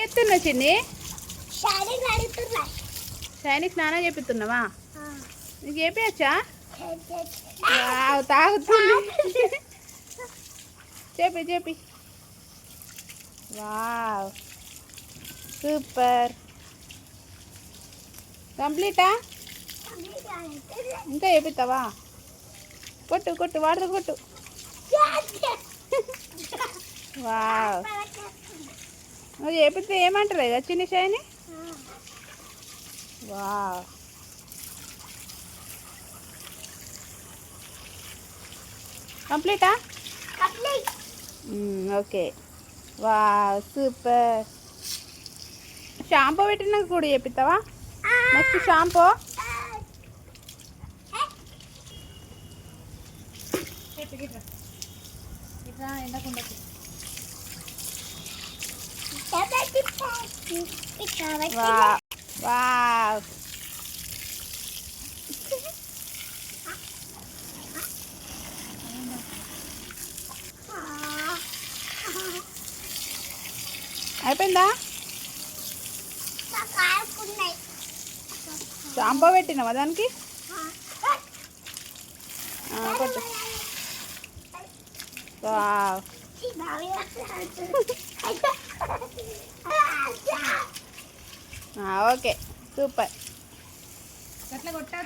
ఎత్తున్నా చిన్ని షైనికి స్నానం చేపిస్తున్నావా నీకు చేపించచ్చా తాగుతుంది చేపి వావ్ సూపర్ కంప్లీటా ఇంకా చేపిస్తావా కొట్టు వాటర్ కొట్టు వావ్ నువ్వు చేపిస్తే ఏమంటారు కదా చిన్ని షైని వావ్ కంప్లీటా ఓకే వావ్ సూపర్ షాంపూ పెట్టినాక కూడా చేపిస్తావా నెక్స్ట్ షాంపూ ఎండకుండా వావ్ అయిపోయిందా షాంపూ పెట్టినావా దానికి కొట్టు వావ్ ఓకే సూపర్ అట్లా కొట్టా